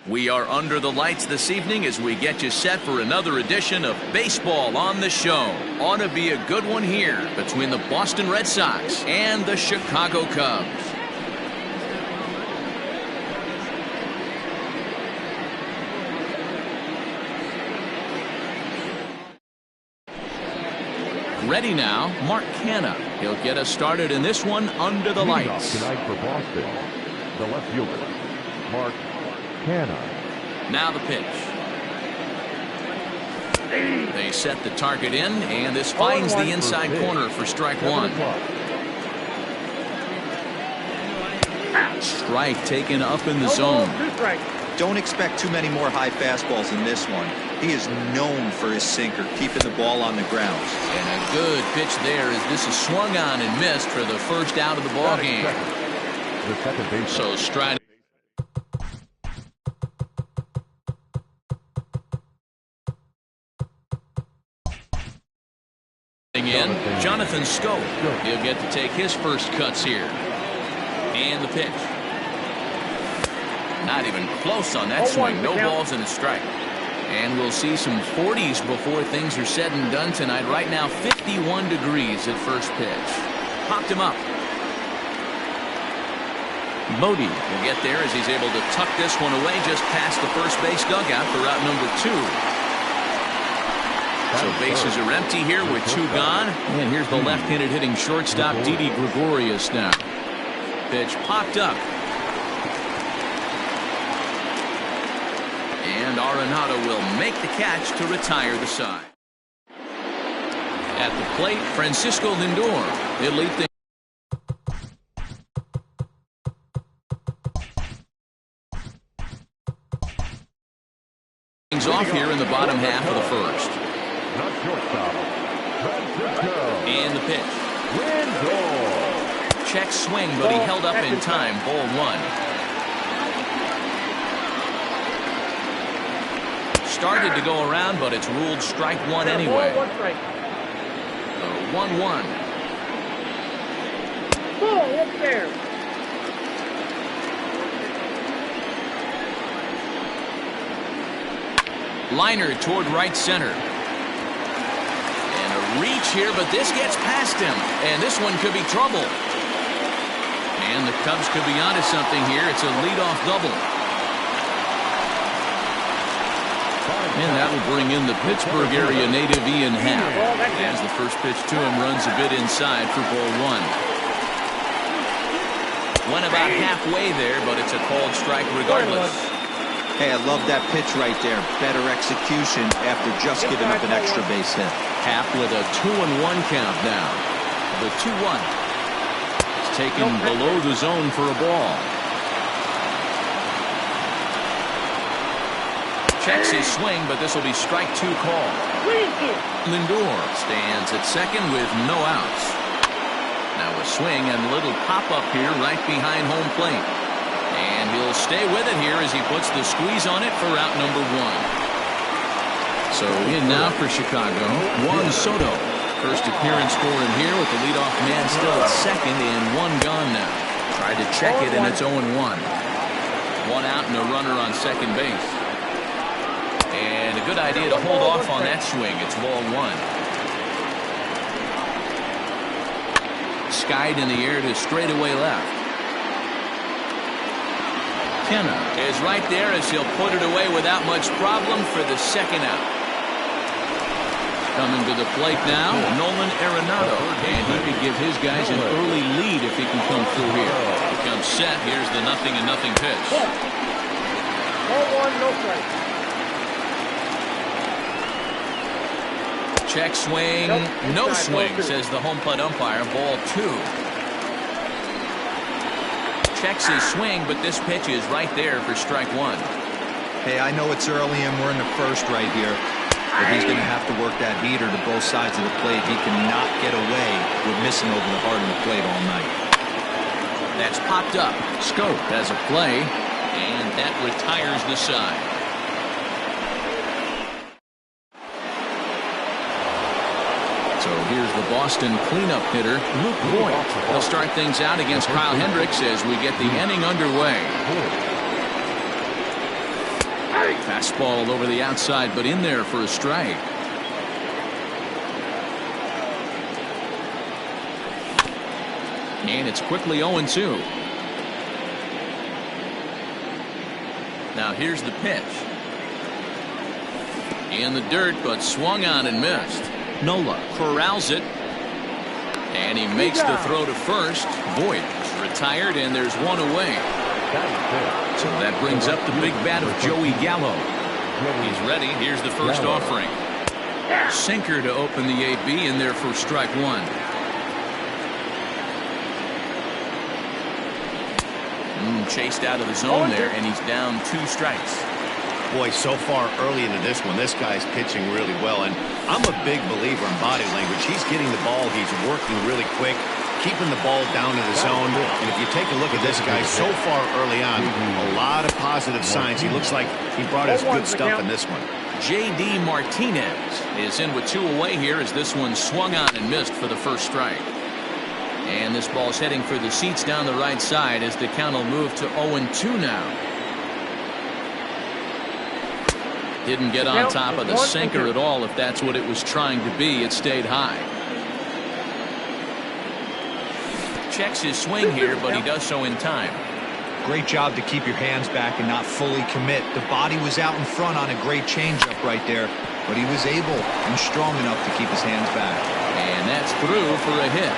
We are under the lights this evening as we get you set for another edition of Baseball on the Show. Ought to be a good one here between the Boston Red Sox and the Chicago Cubs. Ready now, Mark Canha. He'll get us started in this one under the lights. Tonight for Boston, the left fielder, Mark Canha. Now the pitch. They set the target in, and this finds the inside corner for strike one. Strike taken up in the zone. Don't expect too many more high fastballs in this one. He is known for his sinker, keeping the ball on the ground. And a good pitch there as this is swung on and missed for the first out of the ball game. So stride. In Jonathan Scope. He'll get to take his first cuts here. And the pitch. Not even close on that swing. No balls and a strike. And we'll see some 40s before things are said and done tonight. Right now 51 degrees at first pitch. Popped him up. Modi will get there as he's able to tuck this one away just past the first base dugout for out number 2. So bases are empty here with 2 gone. And here's the left-handed hitting shortstop Didi Gregorius now. Pitch popped up. And Arenado will make the catch to retire the side. At the plate, Francisco Lindor. He'll lead things off here in the bottom half of the first. And the pitch. Check swing, but he held up in time. Ball 1. Started to go around, but it's ruled strike 1 anyway. 1-1. Ball up there. Liner toward right center. And a reach here, but this gets past him. And this one could be trouble. And the Cubs could be onto something here. It's a leadoff double. And that will bring in the Pittsburgh area native Ian Happ. As the first pitch to him runs a bit inside for ball 1. Went about halfway there, but it's a called strike regardless. Hey, I love that pitch right there. Better execution after just giving up an extra base hit. Happ with a 2-1 count now. The 2-1. It's taken below the zone for a ball. Checks his swing, but this will be strike 2 call. Lindor stands at second with no outs. Now a swing and a little pop-up here right behind home plate. And he'll stay with it here as he puts the squeeze on it for out number 1. So in now for Chicago, Juan Soto. First appearance for him here with the leadoff man still at second and 1 gone now. Tried to check it and it's 0-1. 1 out and a runner on second base. And a good idea to hold off on that swing. It's ball 1. Skied in the air to straightaway left. Canha is right there as he'll put it away without much problem for the second out. Coming to the plate now, Nolan Arenado. And he could give his guys an early lead if he can come through here. He comes set. Here's the 0-0 pitch. 0-1, no strike. Check swing. No swing, says the home plate umpire. Ball 2. Checks his swing, but this pitch is right there for strike 1. Hey, I know it's early and we're in the first right here, but he's going to have to work that heater to both sides of the plate. He cannot get away with missing over the heart of the plate all night. That's popped up. Scope has a play, and that retires the side. So here's the Boston cleanup hitter, Luke Voigt. He'll start things out against Kyle Hendricks as we get the inning underway. Fastball over the outside, but in there for a strike. And it's quickly 0-2. Now here's the pitch. In the dirt, but swung on and missed. Nola corrals it. And he makes the throw to first. Voigt is retired, and there's one away. So that brings up the big bat of Joey Gallo. He's ready. Here's the first offering. Sinker to open the AB, in there for strike one. Chased out of the zone there, and he's down 2 strikes. Boy, so far early into this one, this guy's pitching really well, and I'm a big believer in body language. He's getting the ball, he's working really quick, keeping the ball down in the zone. And if you take a look at this guy so far early on, a lot of positive signs. He looks like he brought us good stuff in this one. J.D. Martinez is in with 2 away here as this one swung on and missed for the first strike. And this ball's heading for the seats down the right side as the count will move to 0-2 now. Didn't get on top of the sinker at all. If that's what it was trying to be, it stayed high. Checks his swing here, but he does so in time. Great job to keep your hands back and not fully commit. The body was out in front on a great changeup right there, but he was able and strong enough to keep his hands back. And that's through for a hit.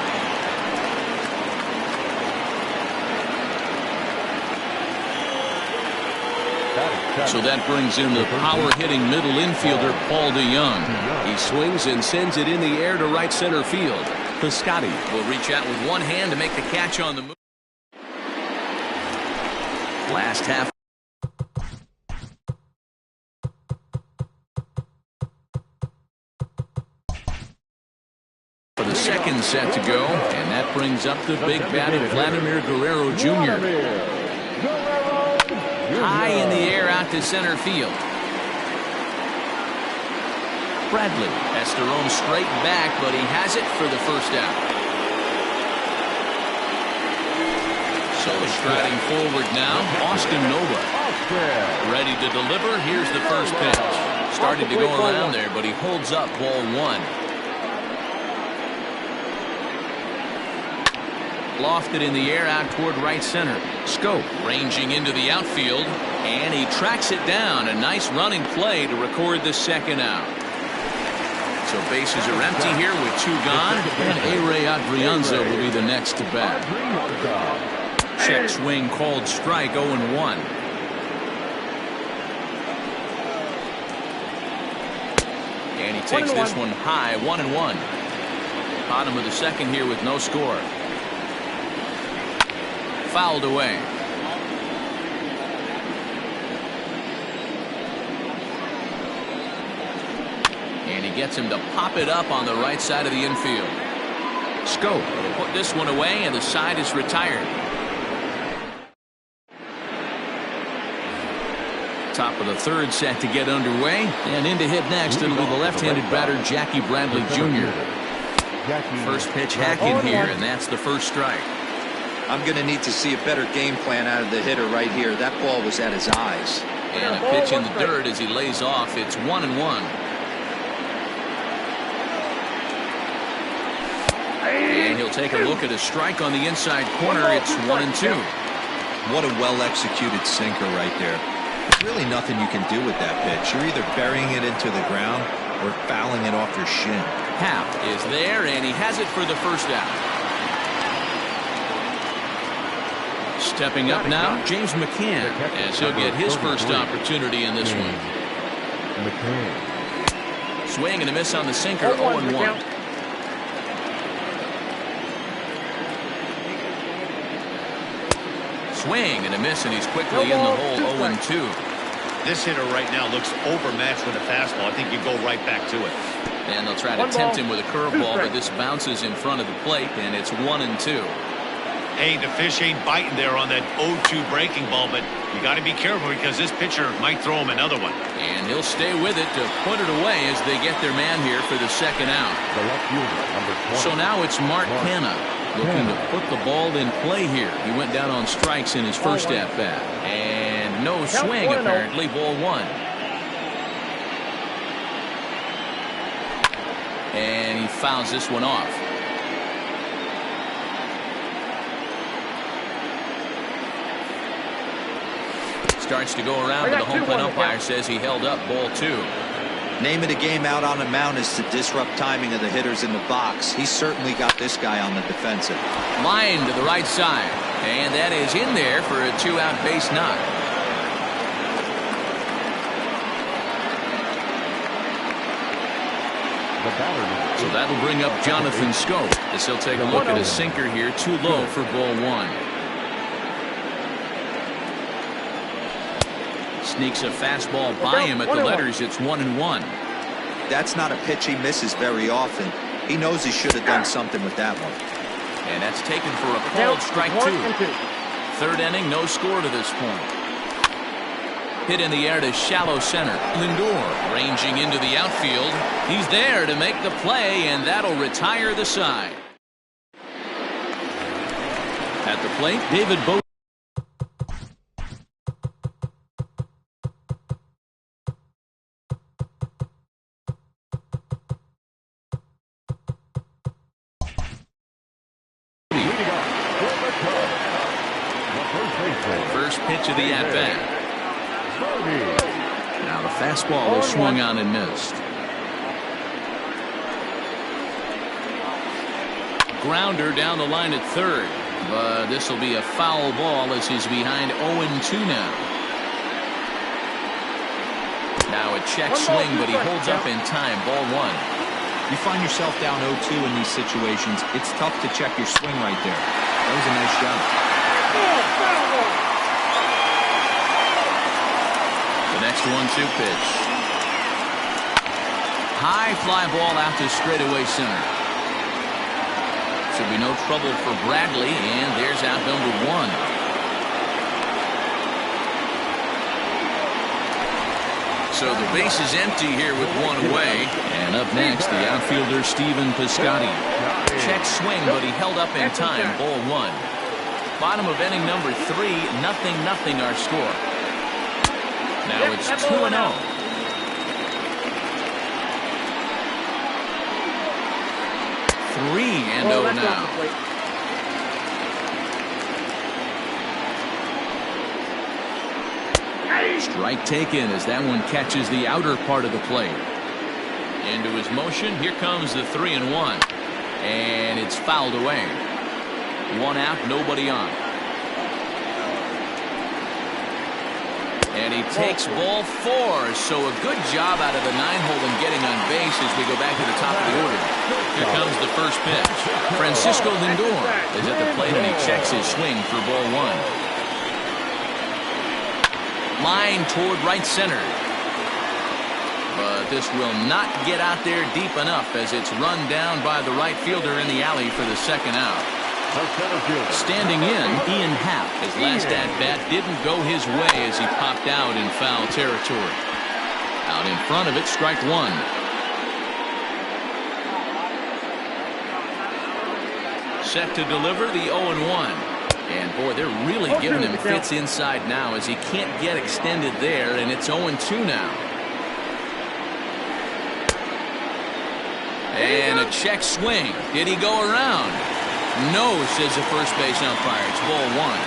So that brings in the power-hitting middle infielder, Paul DeYoung. He swings and sends it in the air to right center field. Piscotty will reach out with one hand to make the catch on the move. Last half. For the second set to go, and that brings up the big bat of Vladimir Guerrero Jr. High in the air out to center field. Bradley has to roam straight back, but he has it for the first out. So striding forward now, Austin Nova. Ready to deliver. Here's the first pitch. Started to go around there, but he holds up ball 1. Lofted in the air out toward right center. Scope ranging into the outfield, and he tracks it down. A nice running play to record the second out. So bases are empty here with 2 gone, and A-Ray Adrianza will be the next to bat. Check swing called strike, 0-1. And he takes this one high, 1-1. Bottom of the second here with no score. Fouled away. And he gets him to pop it up on the right side of the infield. Scope will put this one away, and the side is retired. Top of the third set to get underway, and in to hit next it'll be the left-handed batter Jackie Bradley Jr. First pitch hacking here, and that's the first strike. I'm going to need to see a better game plan out of the hitter right here. That ball was at his eyes. And a pitch in the dirt as he lays off. It's 1-1. And he'll take a look at a strike on the inside corner. It's 1-2. What a well-executed sinker right there. There's really nothing you can do with that pitch. You're either burying it into the ground or fouling it off your shin. Happ is there, and he has it for the first out. Stepping up now, James McCann, as he'll get his first opportunity in this one. Swing and a miss on the sinker, 0-1. Swing and a miss, and he's quickly in the hole, 0-2. This hitter right now looks overmatched with a fastball. I think you go right back to it. And they'll try to tempt him with a curveball, but this bounces in front of the plate, and it's 1-2. Hey, the fish ain't biting there on that 0-2 breaking ball, but you got to be careful because this pitcher might throw him another one. And he'll stay with it to put it away as they get their man here for the second out. So now it's Mark Canha looking to put the ball in play here. He went down on strikes in his first at-bat and No swing, apparently. Ball one. And he fouls this one off. Starts to go around, but the home plate umpire says he held up. Ball two. Name of the game out on the mound is to disrupt timing of the hitters in the box. He's certainly got this guy on the defensive. Line to the right side. And that is in there for a 2-out base knock. So that'll bring up Jonathan Scope as he'll take a look at a sinker here. Too low for ball one. Sneaks a fastball by him at the letters. It's 1-1. That's not a pitch he misses very often. He knows he should have done something with that one. And that's taken for a called strike two. Third inning, no score to this point. Hit in the air to shallow center. Lindor ranging into the outfield. He's there to make the play, and that'll retire the side. At the plate, David Bo. First pitch of the at-bat. Now the fastball is swung on and missed. Grounder down the line at third, but this will be a foul ball as he's behind 0-2 now. Now a check swing, but he holds up in time. Ball one. You find yourself down 0-2 in these situations, it's tough to check your swing right there. That was a nice job. The next 1-2 pitch. High fly ball out to straightaway center. Should be no trouble for Bradley, and there's out number one. So the base is empty here with one away. And up next, the outfielder Stephen Piscotty. Check swing, but he held up in time. Ball one. Bottom of inning number 3, 0-0 our score. Now it's 2-0. Three and 0 now. Strike taken as that one catches the outer part of the plate. Into his motion. Here comes the 3-1. And it's fouled away. One out, nobody on. And he takes ball 4. So a good job out of the 9-hole in getting on base as we go back to the top of the order. Here comes the first pitch. Francisco Lindor is at the plate and he checks his swing for ball 1. Line toward right center. But this will not get out there deep enough as it's run down by the right fielder in the alley for the second out. Standing in, Ian Happ. His last at-bat didn't go his way as he popped out in foul territory. Out in front of it, strike one. Set to deliver the 0-1. And boy, they're really giving him fits inside now as he can't get extended there, and it's 0-2 now. And a check swing. Did he go around? No, says the first base umpire. It's ball 1.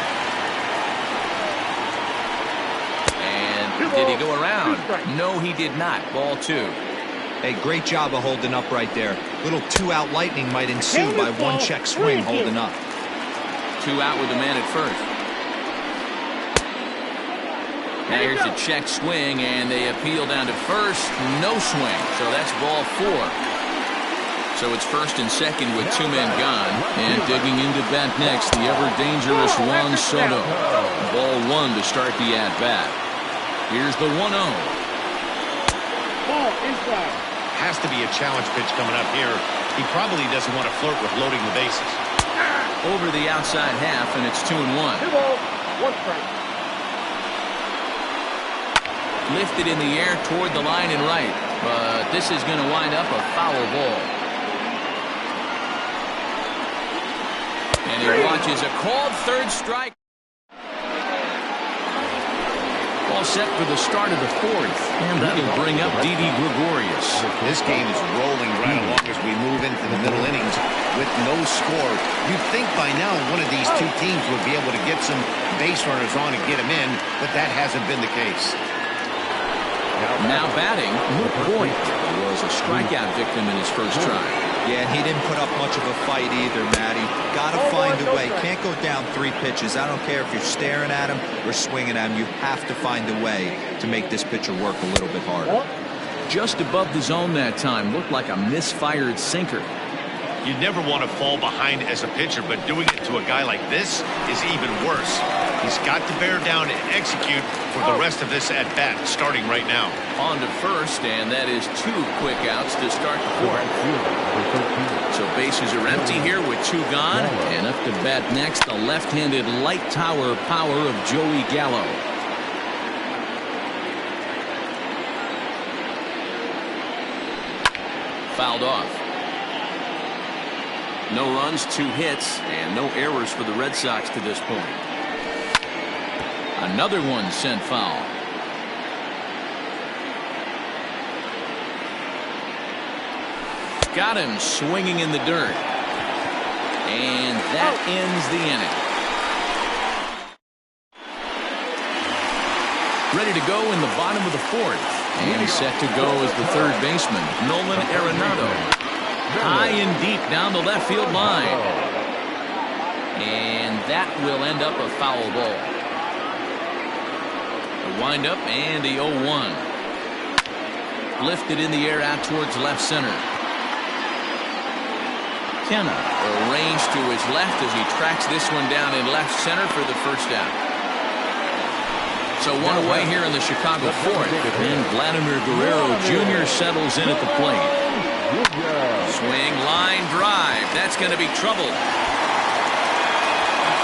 And did he go around? No, he did not. Ball 2. Hey, great job of holding up right there. Little 2-out lightning might ensue by one check swing holding up. 2 out with the man at first. Now here's a check swing, and they appeal down to first. No swing, so that's ball 4. So it's first and second with 2 men gone. And digging into bat next, the ever-dangerous Juan Soto. Ball 1 to start the at-bat. Here's the 1-0. Ball inside. Has to be a challenge pitch coming up here. He probably doesn't want to flirt with loading the bases. Over the outside half, and it's 2-1. 2 balls, 1 strike. Lifted in the air toward the line and right, but this is going to wind up a foul ball. And he watches a called third strike. all set for the start of the fourth. And that'll bring up Didi Gregorius. This game is rolling right along as we move into the middle innings with no score. You'd think by now one of these two teams would be able to get some base runners on and get them in, but that hasn't been the case. Now batting, Luke Boyd was a strikeout victim in his first try. Yeah, and he didn't put up much of a fight either, Matty. Got to find a way. Can't go down 3 pitches. I don't care if you're staring at him or swinging at him. You have to find a way to make this pitcher work a little bit harder. Just above the zone that time. Looked like a misfired sinker. You never want to fall behind as a pitcher, but doing it to a guy like this is even worse. He's got to bear down and execute for the rest of this at-bat, starting right now. On to first, and that is 2 quick outs to start the fourth. So bases are empty here with 2 gone, and up to bat next, the left-handed light tower power of Joey Gallo. Fouled off. No runs, 2 hits, and no errors for the Red Sox to this point. Another one sent foul. Got him swinging in the dirt. And that ends the inning. Ready to go in the bottom of the fourth. And set to go is the third baseman, Nolan Arenado. High and deep down the left field line. And that will end up a foul ball. A windup and the 0-1. Lifted in the air out towards left center. Kenna arranged to his left as he tracks this one down in left center for the first out. So one away here in the Chicago fourth. And Vladimir Guerrero Jr. settles in at the plate. Swing, line, drive. That's going to be trouble.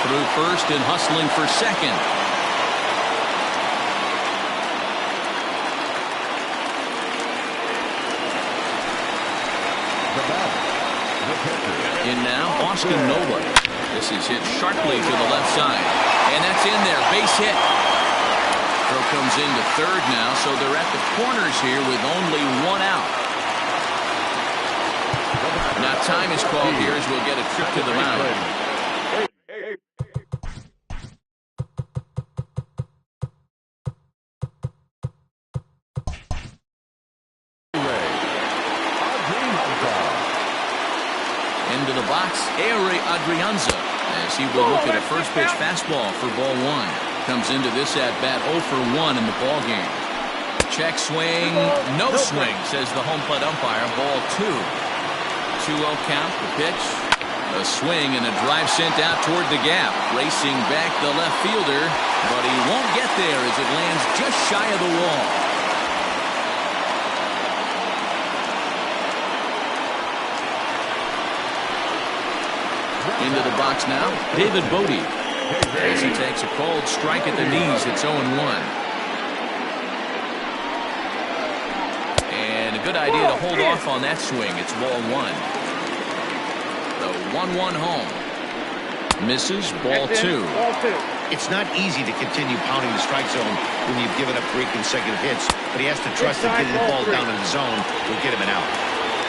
Through first and hustling for second. In now, Austin Nola. This is hit sharply to the left side. And that's in there. Base hit. Throw comes into third now, so they're at the corners here with only 1 out. Now time is called here as we'll get a trip to the mound. Into the box, Ehire Adrianza, as he will look at a first pitch fastball for ball 1. Comes into this at bat 0 for 1 in the ball game. Check swing, no swing, says the home plate umpire. Ball 2. 2-0 count, the pitch. A swing and a drive sent out toward the gap. Racing back the left fielder, but he won't get there as it lands just shy of the wall. Into the box now, David Bodie. As he takes a cold strike at the knees, it's 0-1. And a good idea to hold off on that swing. It's ball 1. The 1-1 home. Misses, ball 2. It's not easy to continue pounding the strike zone when you've given up 3 consecutive hits, but he has to trust that getting the ball down in the zone will get him an out.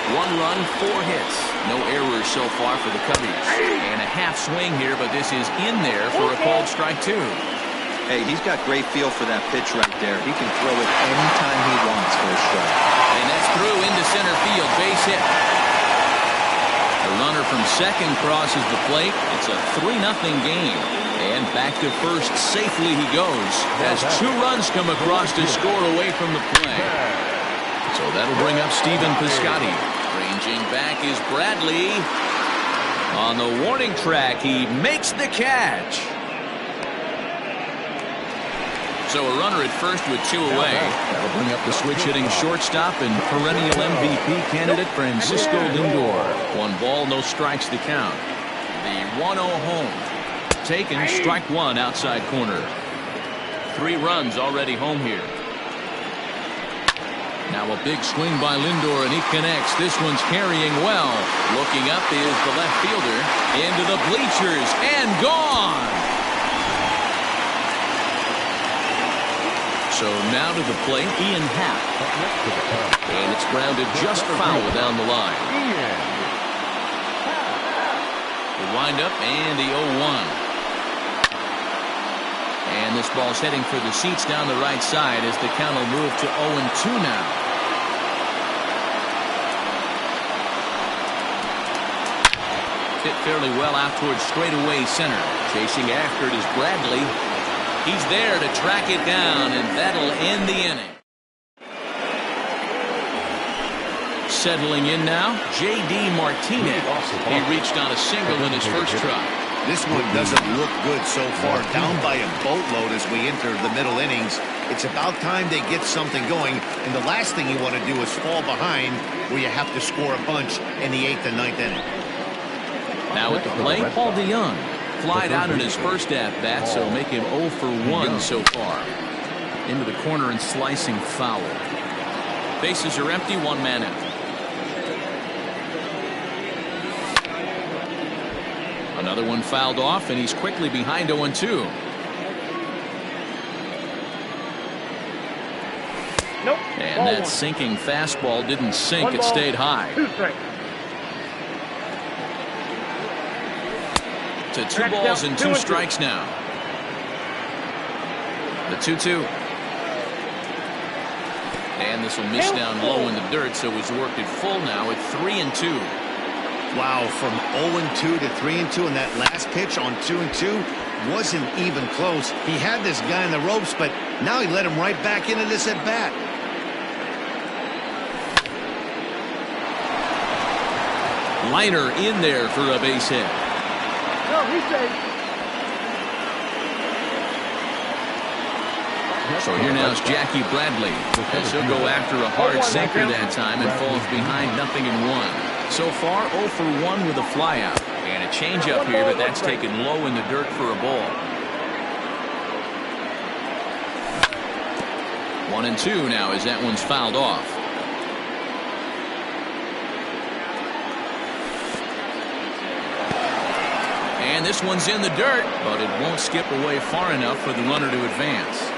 1 run, 4 hits. No errors so far for the Cubbies. And a half swing here, but this is in there for a called strike 2. Hey, he's got great feel for that pitch right there. He can throw it anytime he wants for a strike. And that's through into center field. Base hit. The runner from second crosses the plate. It's a 3-0 game. And back to first safely he goes as 2 runs come across to score away from the play. So that'll bring up Stephen Piscotty. Ranging back is Bradley. On the warning track, he makes the catch. So a runner at first with 2 away. That'll bring up the switch-hitting shortstop and perennial MVP candidate Francisco Lindor. 1 ball, no strikes to count. The 1-0 home. Taken, strike 1 outside corner. 3 runs already home here. Now a big swing by Lindor, and he connects. This one's carrying well. Looking up is the left fielder. Into the bleachers, and gone! So now to the plate, Ian Happ. And it's grounded just foul down the line. The windup and the 0-1. And this ball's heading for the seats down the right side as the count will move to 0-2 now. Hit fairly well out towards straightaway center. Chasing after it is Bradley. He's there to track it down, and that'll end the inning. Settling in now, J.D. Martinez. He reached on a single in his first try. This one doesn't look good so far. Down by a boatload as we enter the middle innings. It's about time they get something going. And the last thing you want to do is fall behind where you have to score a bunch in the 8th and 9th inning. Now at the plate, Paul DeYoung. Flied out in his first at-bat, so make him 0 for 1 so far. Into the corner and slicing foul. Bases are empty, one man out. Another one fouled off, and he's quickly behind 0-2. Nope. And that sinking fastball didn't sink. It stayed high. 2 strikes. To 2 balls and 2 strikes now. The 2-2. And this will miss down low in the dirt, so he's worked it full now at 3-2. Wow, from 0-2 to 3-2, and that last pitch on 2-2 wasn't even close. He had this guy in the ropes, but now he let him right back into this at bat. Liner in there for a base hit. No, he's safe. So here now is Jackie Bradley, as he'll go after a hard sinker that time and falls behind 0-1. So far 0 for 1 with a flyout and a changeup here, but that's taken low in the dirt for a ball. 1-2 now as that one's fouled off. And this one's in the dirt, but it won't skip away far enough for the runner to advance.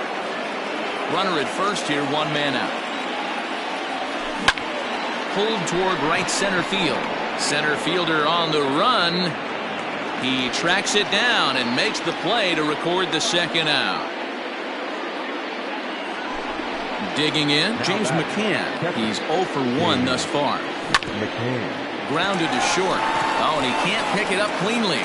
Runner at first here, one man out. Pulled toward right center field. Center fielder on the run. He tracks it down and makes the play to record the second out. Digging in, James McCann. He's 0 for 1 thus far. Grounded to short. Oh, and he can't pick it up cleanly.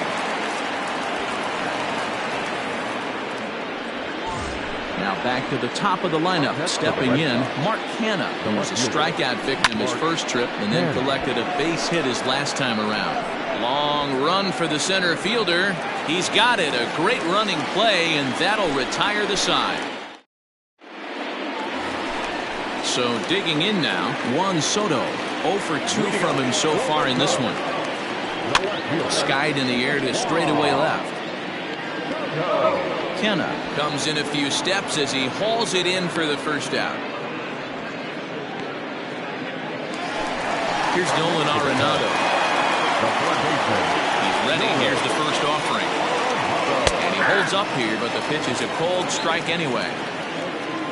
Now back to the top of the lineup. Stepping in, Mark Canha, who was a strikeout victim his first trip and then collected a base hit his last time around. Long run for the center fielder. He's got it. A great running play, and that'll retire the side. So digging in now, Juan Soto. 0 for 2 from him so far in this one. Skied in the air to straightaway left. Canha comes in a few steps as he hauls it in for the first out. Here's Nolan Arenado. He's ready. Here's the first offering. And he holds up here, but the pitch is a cold strike anyway.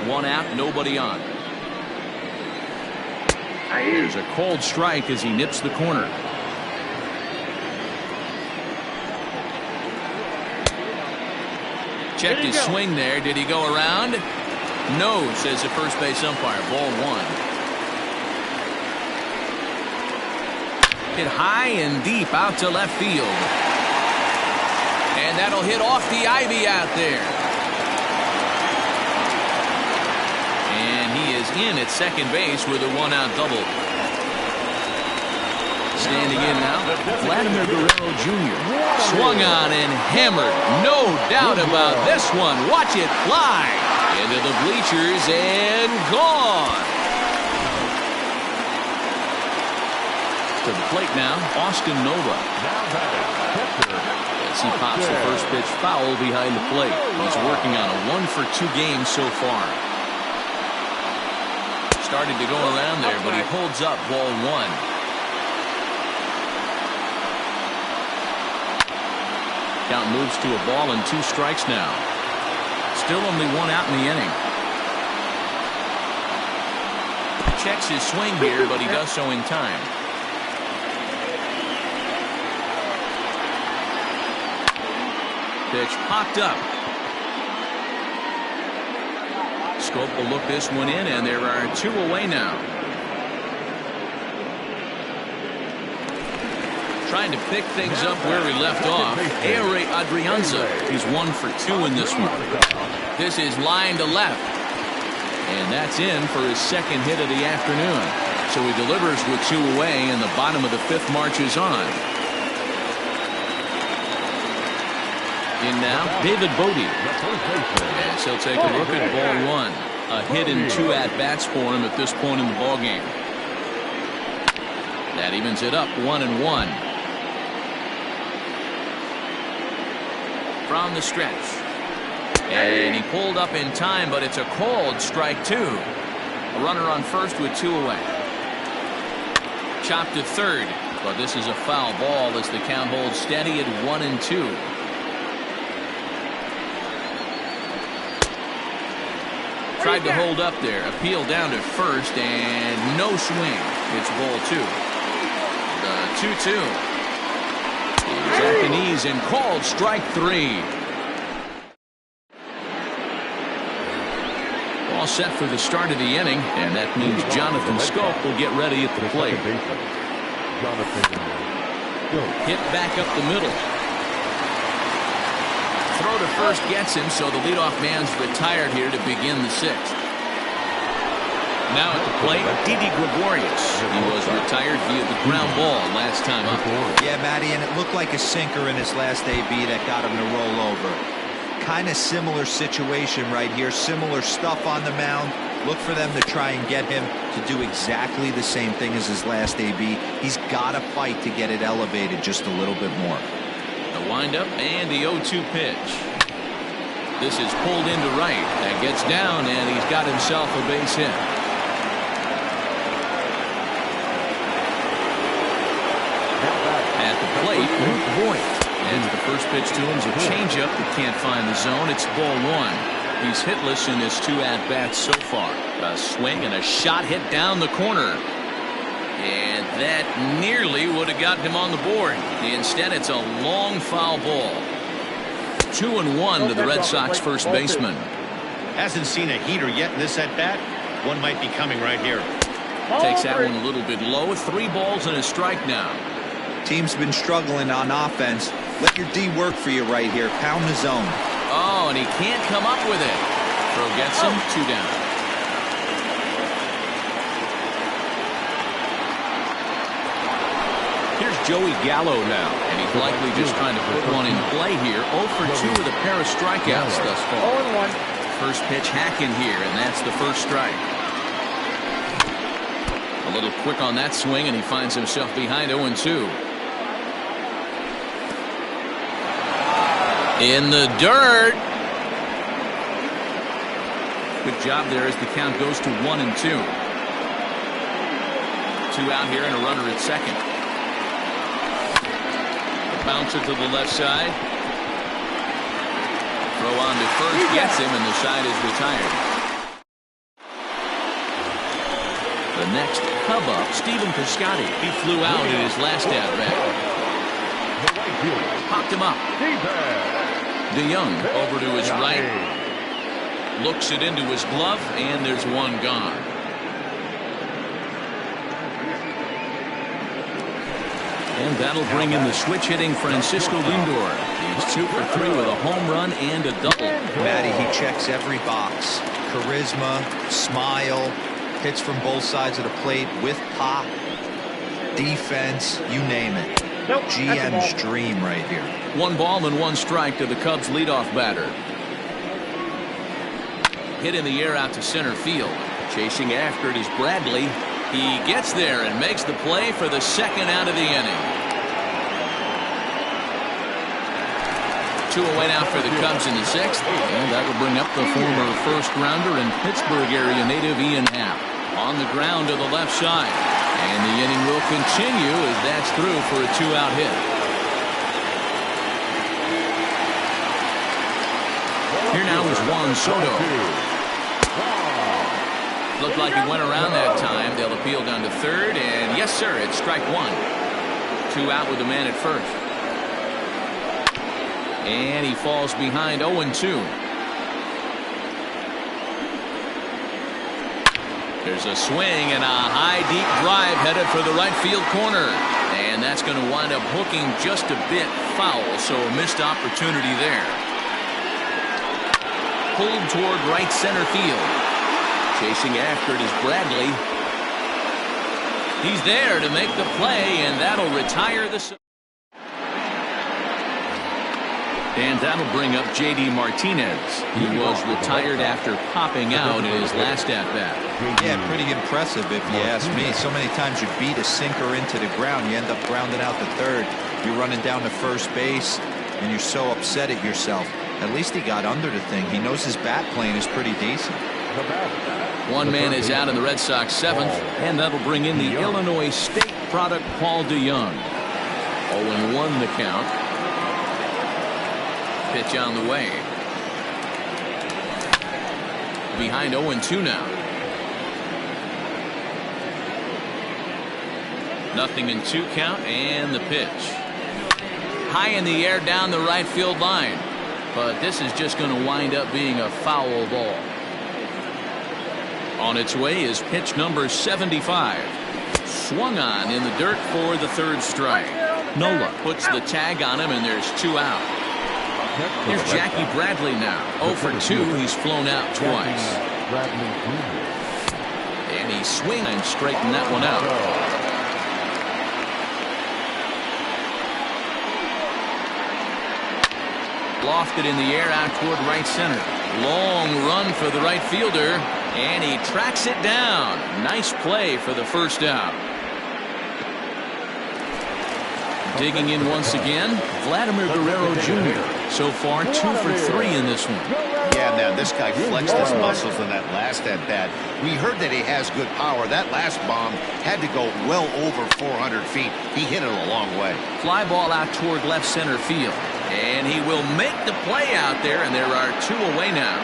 1 out, nobody on. There's a cold strike as he nips the corner. Checked his swing there. Did he go around? No, says the first base umpire. Ball 1. Hit high and deep out to left field. And that'll hit off the ivy out there. And he is in at second base with a 1-out double. Standing in now, Vladimir Guerrero Jr. Swung on and hammered. No doubt about this one. Watch it fly into the bleachers and gone. To the plate now, Austin Nova. As he pops the first pitch foul behind the plate. He's working on a 1 for 2 game so far. Started to go around there, but he holds up ball 1. Count moves to a ball and 2 strikes now. Still only 1 out in the inning. checks his swing here, but he does so in time. Pitch popped up. Scope will look this one in, and there are 2 away now. Trying to pick things up where he left off. Aire Adrianza. He's 1 for 2 in this one. This is line to left. And that's in for his second hit of the afternoon. So he delivers with 2 away, and the bottom of the 5th marches on. In now, David Bodie. Yes, he'll take a look at ball 1. A hit and 2 at-bats for him at this point in the ballgame. That evens it up 1-1. From the stretch. And he pulled up in time, but it's a called strike 2. A runner on first with 2 away. Chopped to third, but this is a foul ball as the count holds steady at 1-2. Tried to hold up there. Appeal down to first, and no swing. It's ball 2. The 2-2. He's at the knees and called strike 3. All set for the start of the inning, and that means Jonathan Scope will get ready at the plate. Hit back up the middle. Throw to first gets him, so the leadoff man's retired here to begin the 6th. Now at the plate, Didi Gregorius. He was retired via the ground ball last time up. Yeah, Matty, and it looked like a sinker in his last AB that got him to roll over. Kind of similar situation right here. Similar stuff on the mound. Look for them to try and get him to do exactly the same thing as his last AB. He's got to fight to get it elevated just a little bit more. The windup and the 0-2 pitch. This is pulled into right. That gets down, and he's got himself a base hit. At the plate, Luke Voigt. And the first pitch to him is a changeup that can't find the zone. It's ball 1. He's hitless in his 2 at-bats so far. A swing and a shot hit down the corner. And that nearly would have gotten him on the board. Instead, it's a long foul ball. 2-1 to the Red Sox first baseman. Hasn't seen a heater yet in this at-bat. One might be coming right here. Takes that one a little bit low. 3 balls and a strike now. Team's been struggling on offense. Let your D work for you right here. Pound the zone. Oh, and he can't come up with it. Throw gets him. 2 down. Here's Joey Gallo now, and he's likely just trying to put one in play here. 0 for 2 with a pair of strikeouts thus far. First pitch hacking here, and that's the first strike. A little quick on that swing, and he finds himself behind 0-2. In the dirt. Good job there as the count goes to 1-2. 2 out here and a runner at second. Bouncer to the left side. Throw on to first gets him, and the side is retired. The next Cub up, Stephen Piscotty. He flew out in his last at-bat. Popped him up. DeYoung over to his right. Looks it into his glove, and there's one gone. And that'll bring in the switch-hitting Francisco Lindor. He's 2 for 3 with a home run and a double. Matty, he checks every box. Charisma, smile, hits from both sides of the plate with pop, defense, you name it. Nope, GM's dream right here. 1 ball and 1 strike to the Cubs leadoff batter. Hit in the air out to center field. Chasing after it is Bradley. He gets there and makes the play for the second out of the inning. 2 away now for the Cubs in the 6th. And that will bring up the former first-rounder and Pittsburgh area native Ian Happ. On the ground to the left side. And the inning will continue as that's through for a 2-out hit. Here now is Juan Soto. Looked like he went around that time. They'll appeal down to third, and yes, sir, it's strike one. 2 out with the man at first. And he falls behind 0-2. There's a swing and a high, deep drive headed for the right field corner. And that's going to wind up hooking just a bit foul, so a missed opportunity there. Pulled toward right center field. Chasing after it is Bradley. He's there to make the play, and that'll retire the... And that'll bring up J.D. Martinez. He was retired after popping out in his last at-bat. Yeah, pretty impressive if you ask me. So many times you beat a sinker into the ground, you end up grounding out to third. You're running down to first base, and you're so upset at yourself. At least he got under the thing. He knows his bat plane is pretty decent. One man is out in the Red Sox 7th, and that'll bring in the Illinois State product Paul DeYoung. 0-1 the count. Pitch on the way. Behind 0-2 now. 0-2 count, and the pitch. High in the air down the right field line. But this is just going to wind up being a foul ball. On its way is pitch number 75. Swung on in the dirt for the third strike. Nola puts the tag on him, and there's 2 out. Here's Jackie Bradley now. 0 for 2. He's flown out twice. And he swings and straightened that one out. Lofted in the air out toward right center. Long run for the right fielder, and he tracks it down. Nice play for the first out. Digging in once again, Vladimir Guerrero Jr. So far 2 for 3 in this one. Yeah, man, this guy flexed his muscles in that last at bat. We heard that he has good power. That last bomb had to go well over 400 feet. He hit it a long way. Fly ball out toward left center field. And he will make the play out there, and there are 2 away now.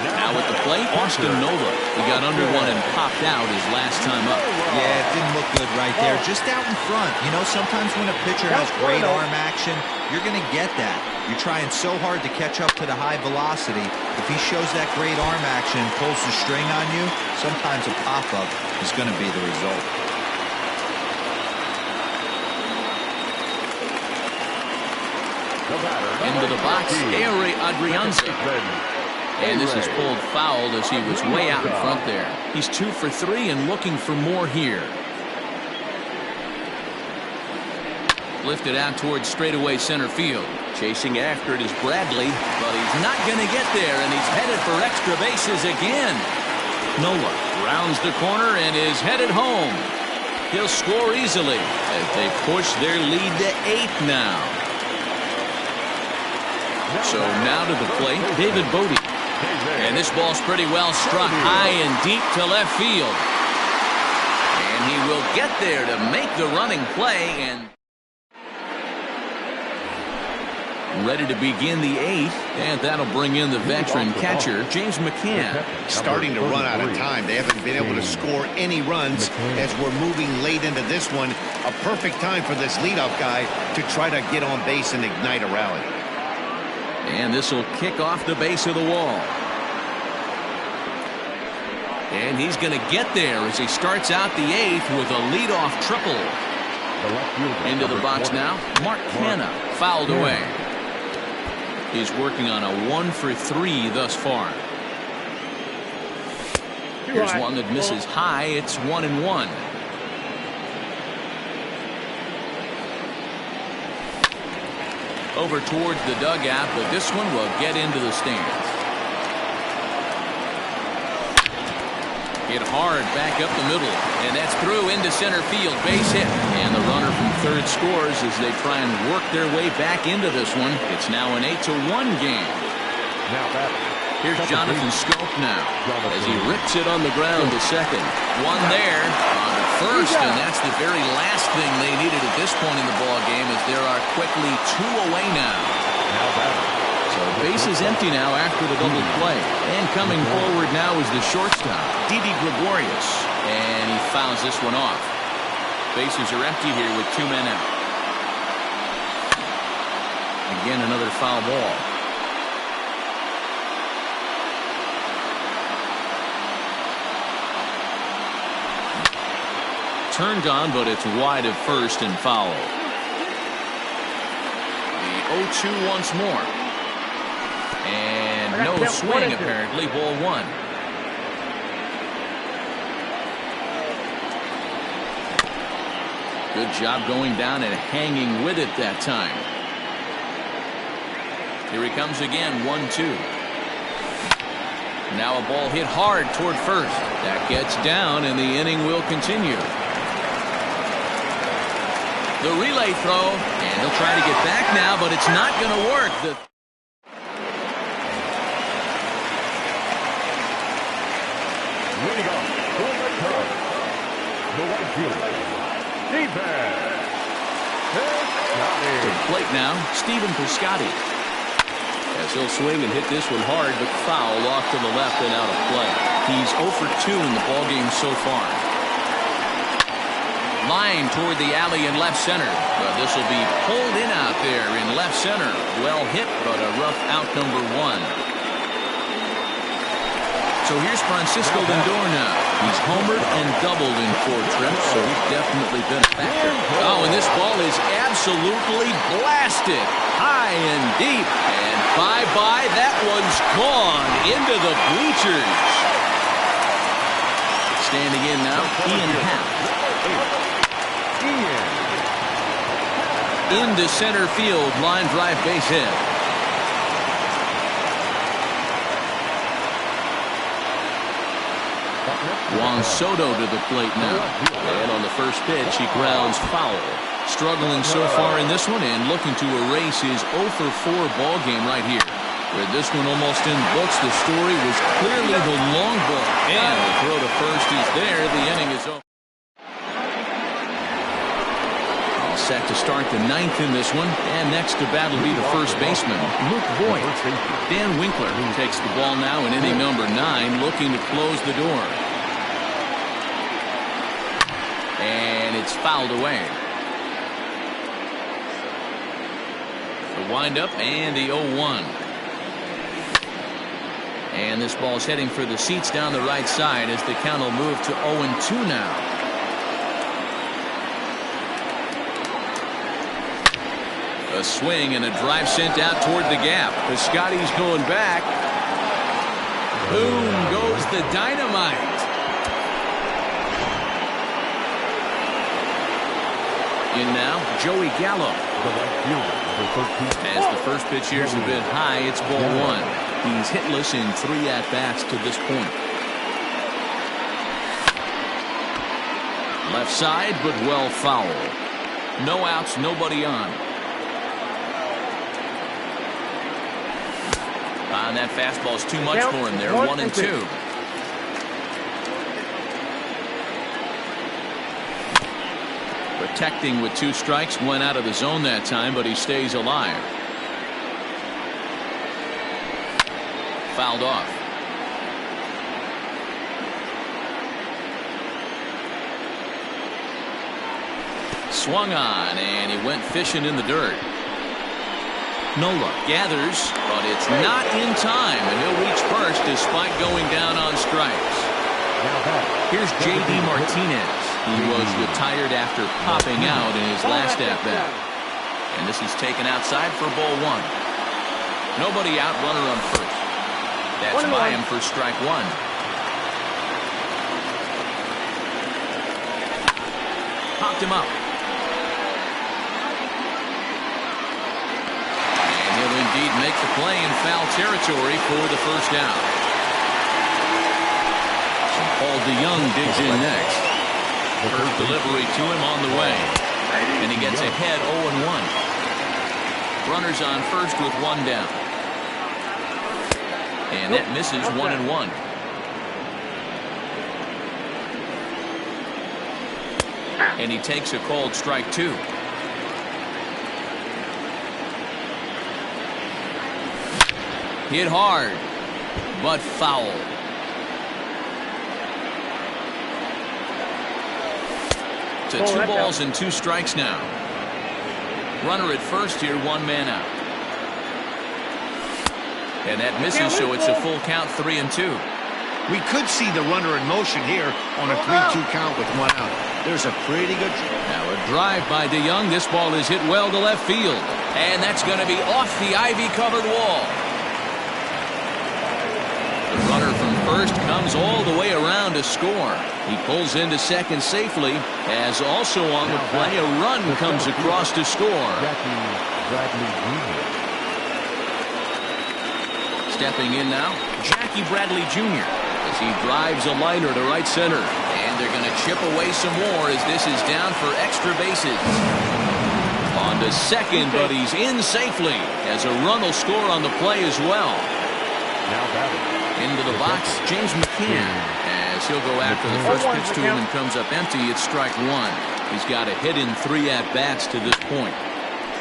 Now with the plate, Austin Nola. He got under one and popped out his last time up. Yeah, it didn't look good right there. Just out in front. You know, sometimes when a pitcher has great arm action, you're going to get that. You're trying so hard to catch up to the high velocity. If he shows that great arm action and pulls the string on you, sometimes a pop-up is going to be the result. Into the box, Ehre Adrianza. And this is pulled foul as he was way out in front there. He's 2 for 3 and looking for more here. Lifted out towards straightaway center field. Chasing after it is Bradley, but he's not going to get there, and he's headed for extra bases again. Nola rounds the corner and is headed home. He'll score easily as they push their lead to 8 now. So now to the plate, David Bodie. And this ball's pretty well struck high and deep to left field. And he will get there to make the running play, and ready to begin the 8th, and that'll bring in the veteran catcher, James McCann. Starting to run out of time. They haven't been able to score any runs as we're moving late into this one. A perfect time for this leadoff guy to try to get on base and ignite a rally. And this will kick off the base of the wall. And he's going to get there as he starts out the 8th with a leadoff triple. Into the box now, Mark Canha fouled away. He's working on a 1 for 3 thus far. Here's one that misses high. It's 1-1. Over towards the dugout, but this one will get into the stands. Hit hard back up the middle, and that's through into center field. Base hit, and the runner from third scores as they try and work their way back into this one. It's now an 8-1 game. Here's Jonathan Scope now as he rips it on the ground to second. One there on first, and that's the very last thing they needed at this point in the ball game, as there are quickly 2 away now. So base is empty now after the double play. And coming forward now is the shortstop, Didi Gregorius. And he fouls this one off. Bases are empty here with 2 men out. Again, another foul ball. Turned on, but it's wide at first and foul. The 0-2 once more. And no swing, apparently. Ball 1. Good job going down and hanging with it that time. Here he comes again, 1-2. Now a ball hit hard toward first. That gets down, and the inning will continue. The relay throw, and he'll try to get back now, but it's not going to work. Leading off, going to turn. The right fielder, defense. To the plate now, Stephen Piscotty. As he'll swing and hit this one hard, but foul off to the left and out of play. He's 0 for 2 in the ballgame so far. Line toward the alley in left center, but this will be pulled in out there in left center. Well hit, but a rough out, number 1. So here's Francisco Lindor now. He's homered and doubled in 4 trips, so he's definitely been a factor. Oh, and this ball is absolutely blasted high and deep, and bye-bye, that one's gone into the bleachers. Standing in now, Ian Happ. Into center field, line drive, base hit. Juan Soto to the plate now. And on the first pitch, he grounds foul. Struggling so far in this one and looking to erase his 0 for 4 ball game right here. With this one almost in books, the story was clearly the long ball. And the throw to first is there. The inning is over. All set to start the 9th in this one. And next to bat will be the first baseman, Luke Voigt. Dan Winkler takes the ball now in inning number 9, looking to close the door. And it's fouled away. The windup and the 0-1. And this ball's heading for the seats down the right side as the count will move to 0-2 now. A swing and a drive sent out toward the gap. Piscotty's going back. Boom goes the dynamite. In now, Joey Gallo. As the first pitch here's a bit high, it's ball 1. He's hitless in 3 at-bats to this point. Left side, but well foul. No outs, nobody on. And that fastball's too much for him there. 1-2. Protecting with 2 strikes, went out of the zone that time, but he stays alive. Fouled off. Swung on, and he went fishing in the dirt. Nola gathers, but it's not in time, and he'll reach first despite going down on strikes. Here's J.D. Martinez. He was retired after popping out in his last at-bat. And this is taken outside for ball 1. Nobody out, runner on first. That's by him for strike 1. Popped him up. And he'll indeed make the play in foul territory for the first out. So Paul DeYoung digs in next. First delivery to him on the way. And he gets ahead 0-1. Runners on first with 1 down. And that misses 1-1. And he takes a called strike 2. Hit hard, but foul. To 2 balls and 2 strikes now. Runner at first here, 1 man out. And that misses, so it's a full count, 3-2. We could see the runner in motion here on a 3-2 count with 1 out. There's a pretty good. Now a drive by DeYoung. This ball is hit well to left field. And that's going to be off the ivy-covered wall. The runner from first comes all the way around to score. He pulls into second safely, as also on the play, a run comes across to score. Stepping in now, Jackie Bradley Jr. as he drives a liner to right center. And they're going to chip away some more as this is down for extra bases. On to second, but he's in safely as a run will score on the play as well. Now batting. Into the box, James McCann, as he'll go after the first pitch to him and comes up empty. It's strike 1. He's got a hit in 3 at-bats to this point.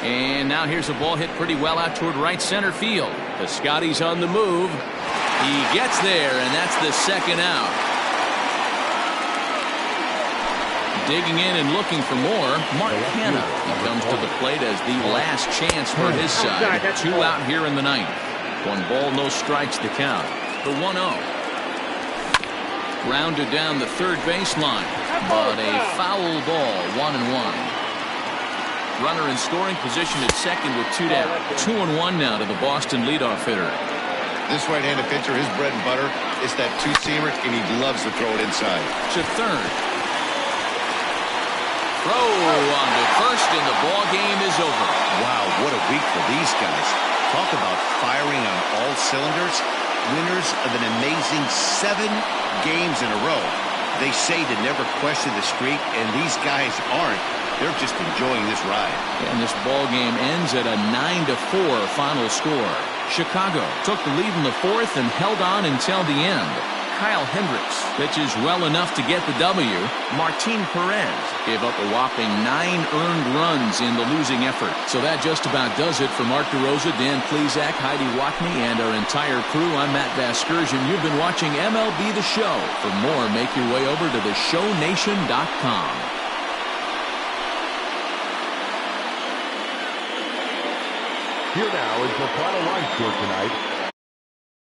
And now here's a ball hit pretty well out toward right center field. The Scotty's on the move. He gets there, and that's the second out. Digging in and looking for more, Mark Hanna. He comes to the plate as the last chance for his side. 2 out here in the 9th. 1 ball, no strikes to count. The 1-0. Grounded down the third baseline, but a foul ball, 1-1. Runner in scoring position at second with 2 down. 2-1 now to the Boston leadoff hitter. This right-handed pitcher, his bread and butter is that 2-seamer, and he loves to throw it inside. To third. Throw on to first, and the ball game is over. Wow, what a week for these guys. Talk about firing on all cylinders. Winners of an amazing 7 games in a row. They say to never question the streak, and these guys aren't. They're just enjoying this ride. And this ball game ends at a 9-4 final score. Chicago took the lead in the 4th and held on until the end. Kyle Hendricks pitches well enough to get the W. Martin Perez gave up a whopping 9 earned runs in the losing effort. So that just about does it for Mark DeRosa, Dan Plesac, Heidi Watney, and our entire crew. I'm Matt Vasgersian. You've been watching MLB The Show. For more, make your way over to theshownation.com. Here now is the final line score tonight.